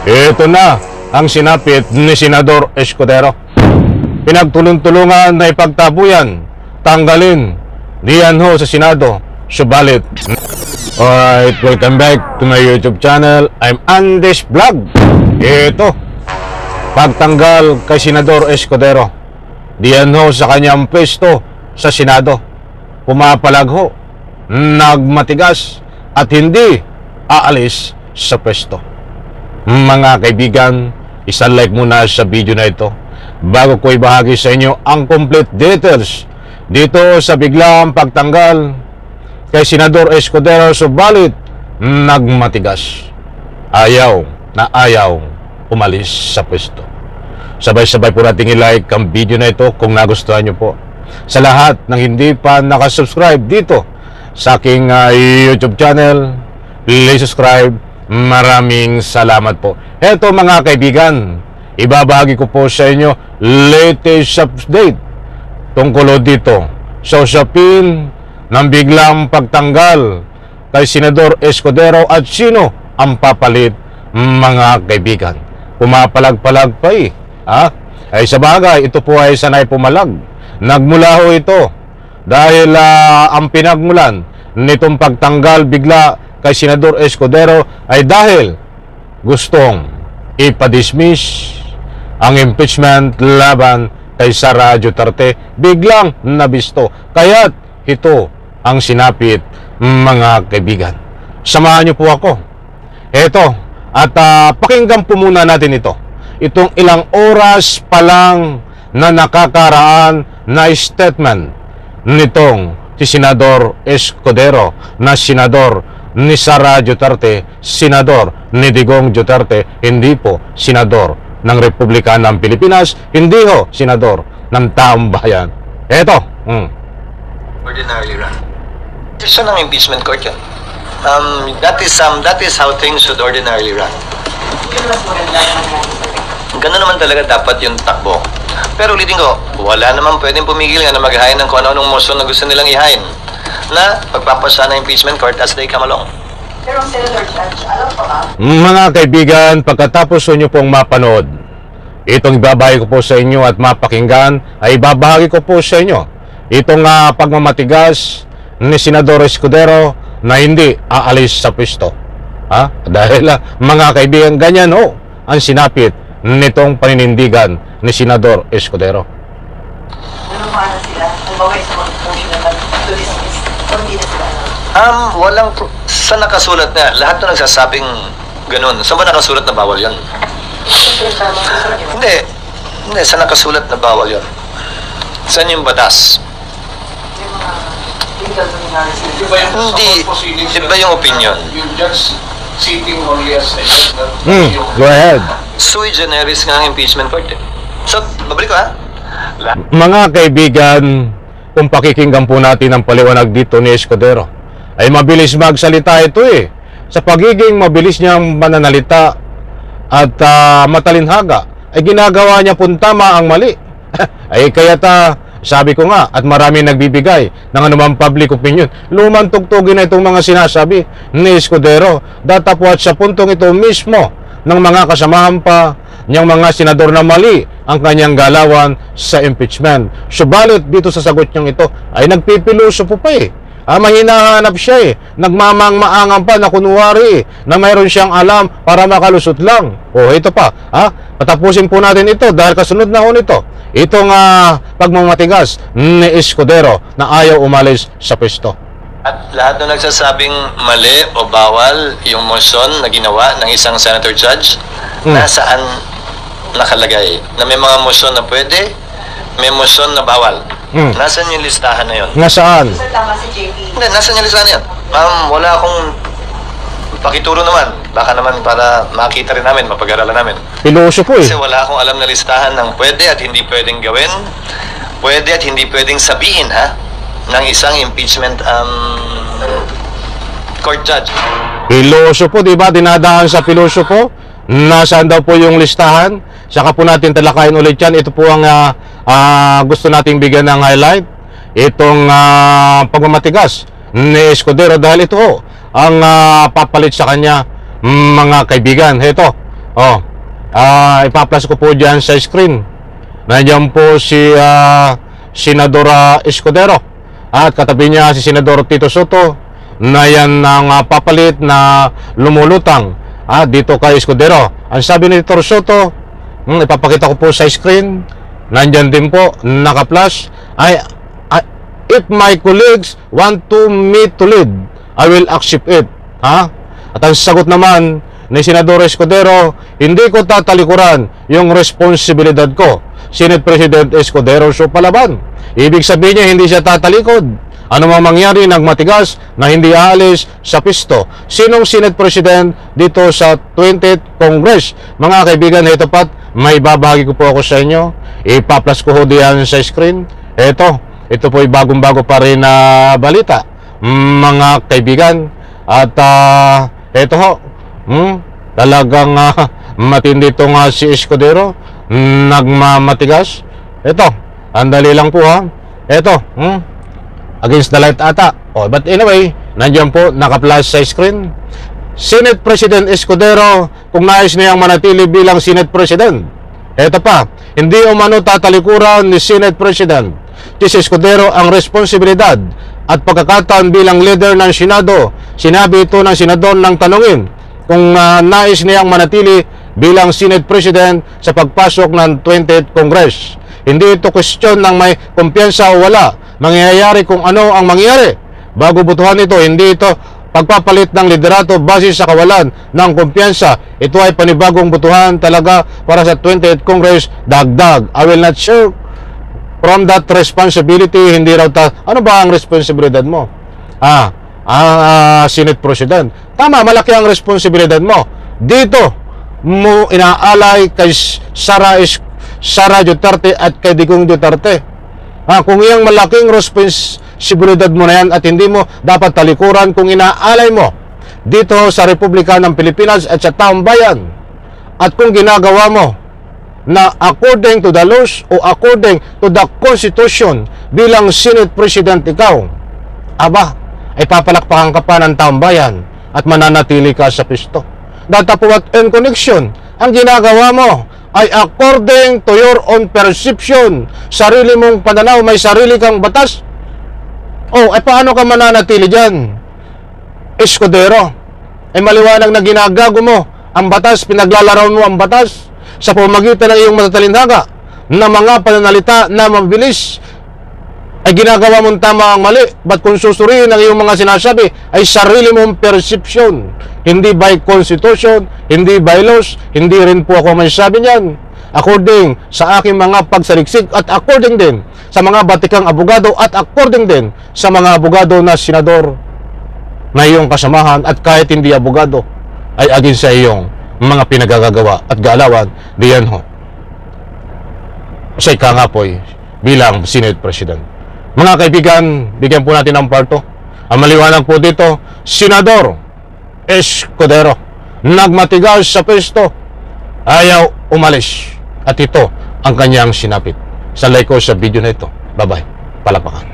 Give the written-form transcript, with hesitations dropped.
Ito na ang sinapit ni Senador Escudero. Pinagtulong-tulungan na ipagtabuyan, tanggalin diyan ho sa Senado. Subalit, alright, welcome back to my YouTube channel. I'm Andes Vlog. Ito, pagtanggal kay Senador Escudero diyan ho sa kanyang pwesto sa Senado. Pumapalag ho, nagmatigas at hindi aalis sa pwesto. Mga kaibigan, isang like muna sa video na ito bago ko ibahagi sa inyo ang complete details dito sa biglang pagtanggal kay Senador Escudero. Subalit nagmatigas, ayaw umalis sa pwesto. Sabay-sabay po nating i-like ang video na ito kung nagustuhan nyo po. Sa lahat ng hindi pa nakasubscribe dito sa aking YouTube channel, please subscribe. Maraming salamat po. Eto mga kaibigan, ibabahagi ko po sa inyo latest update tungkol dito sa usapin ng biglang pagtanggal kay Senador Escudero at sino ang papalit. Mga kaibigan, pumapalag-palag pa ay sa bagay, ito po ay sanay pumalag. Nagmula ho ito dahil ang pinagmulan nitong pagtanggal bigla kay Senador Escudero ay dahil gustong ipadismiss ang impeachment laban kay Sara Duterte. Biglang nabisto, kaya't ito ang sinapit. Mga kaibigan, samahan niyo po ako. Eto, at pakinggan po muna natin itong ilang oras pa lang na nakakaraan na statement nitong si Senador Escudero na senador ni Sara Duterte, senador ni Digong Duterte, hindi po senador ng Republika ng Pilipinas, hindi ho senador ng taong bayan. Eto, ordinarily run. Decision ng impeachment court yan. That is how things should ordinarily run. Ganun naman talaga dapat yung takbo. Pero ulitin ko, wala naman pwedeng pumigil nga na mag-hain ng kung ano-anong motion na gusto nilang ihain na pagpapasa ng impeachment court as they come along. Pero Senator Judge, alam ko ba? mga kaibigan, pagkatapos nyo pong mapanood itong ibabahagi ko po sa inyo at mapakinggan, ay ibabahagi ko po sa inyo itong pagmamatigas ni Senador Escudero na hindi aalis sa pwesto. Dahil mga kaibigan, ganyan ho ang sinapit nitong paninindigan ni Senador Escudero. Ano ba na sila? Ang bagay sa motion na to dismiss? O hindi na sila? Sa nakasulat na, lahat na nagsasabing ganun. Saan ba nakasulat na bawal yan? Hindi, sa nakasulat na bawal yan. Saan yung batas? Yung mga legal luminaries. Hindi, iba yung opinion. You're just sitting only as a judge. Go ahead. Sui generis nga ang impeachment court eh. So, babalik ko Mga kaibigan, kung pakikinggan po natin ang paliwanag dito ni Escudero, ay mabilis magsalita ito Sa pagiging mabilis niyang mananalita at matalinhaga, ay ginagawa niya pun tama ang mali. Ay kaya't sabi ko nga, at marami nagbibigay ng anumang public opinion, lumang tugtugin na itong mga sinasabi ni Escudero. Datapwat sa puntong ito mismo ng mga kasamahan pa niyang mga senador na mali ang kanyang galawan sa impeachment. Subalit dito sa sagot niyang ito ay nagpipiloso po pa may hinahanap siya nagmamang-maangan pa na kunwari na mayroon siyang alam para makalusot lang. Ito pa, patapusin po natin ito dahil kasunod na ho nito itong pagmamatigas ni Escudero na ayaw umalis sa pwesto. At lahat ng nagsasabing mali o bawal yung motion na ginawa ng isang senator judge, nasaan nakalagay na may mga motion na pwede, may motion na bawal. Nasaan yung listahan na yun? Nasaan? Sir, tama si JP. Hindi, nasaan yung listahan na yun? Wala akong pakituro naman. Baka naman para makita rin namin, mapag-aralan namin. Piloso po Kasi wala akong alam na listahan ng pwede at hindi pwedeng gawin, pwede at hindi pwedeng sabihin ng isang impeachment court judge. Piloso po, di ba? Dinadaan sa piloso po. Nasaan daw po yung listahan? Saka po natin talakayin ulit yan. Ito po ang gusto nating bigyan ng highlight. Itong pagmamatigas ni Escudero dahil ito ang papalit sa kanya, mga kaibigan. Ito, Ipaplas ko po dyan sa screen. Nandiyan po si Senador Escudero. At katabi niya si Senador Tito Soto na yan ang papalit na lumulutang dito kay Escudero. Ang sabi ni Tito Soto, ipapakita ko po sa screen. Nandyan din po, naka-flash. If my colleagues want to me to lead, I will accept it. At ang sagot naman ni Senador Escudero, hindi ko tatalikuran yung responsibilidad ko. Senate President Escudero so palaban. Ibig sabihin niya, hindi siya tatalikod. Ano mang mangyari, nagmatigas na hindi aalis sa pisto. Sinong Senate President dito sa 20th Congress? Mga kaibigan, ito pat, may babahagi ko po ako sa inyo. Ipaplas ko ho diyan sa screen. Ito po ay bagong-bago pa rin na balita, mga kaibigan. At ito ho, talagang matindi itong si Escudero, nagmamatigas. Ito, andali lang po Ito, against the light ata. But anyway, nandiyan po, naka-flash sa screen. Senate President Escudero, kung nais niyang manatili bilang Senate President. Ito pa, hindi umano tatalikuran ni Senate President si Escudero ang responsibilidad at pagkakataon bilang leader ng Senado. Sinabi ito ng senador nang tanungin kung nais niyang manatili bilang Senate President sa pagpasok ng 20th Congress. Hindi ito question ng may kumpiyansa o wala. Mangyayari kung ano ang mangyari. Bago butuhan ito, hindi ito pagpapalit ng liderato base sa kawalan ng kumpiyansa. Ito ay panibagong butuhan talaga para sa 20th Congress. Dagdag, I will not share from that responsibility. Hindi raw ano ba ang responsibilidad mo? Senate President. Tama, malaki ang responsibilidad mo. Dito mo inaalay kay Sara Duterte at kay Digong Duterte. Kung iyang malaking responsibilidad mo na yan at hindi mo dapat talikuran kung inaalay mo dito sa Republika ng Pilipinas at sa taong bayan. At kung ginagawa mo na according to the laws o according to the Constitution bilang Senate President ikaw, ay papalakpakan ka pa ng taong bayan at mananatili ka sa pisto. Datapwat in connection, ang ginagawa mo ay according to your own perception, sarili mong pananaw, may sarili kang batas. Paano ka mananatili dyan, Escudero? Maliwanag na ginagago mo ang batas, pinaglalarawan mo ang batas sa pamamagitan ng iyong matatalinhaga na mga pananalita na mabilis ay ginagawa mong tama ang mali. But kung susuriin ang iyong mga sinasabi ay sarili mong perception, hindi by Constitution, hindi by laws, hindi rin po ako may sabi niyan. According sa aking mga pagsaliksik at according din sa mga batikang abogado at according din sa mga abogado na senador na iyong kasamahan at kahit hindi abogado ay agin sa iyong mga pinagagagawa at gaalawan diyan ho sa ika nga po'y bilang Senate President. Mga kaibigan, bigyan po natin ng parto. Ang maliwanag po dito, Senador Escudero nagmatigas sa pwesto, ayaw umalis at ito ang kanyang sinapit. Sa like ko sa video na ito. Bye-bye. Palakpakan.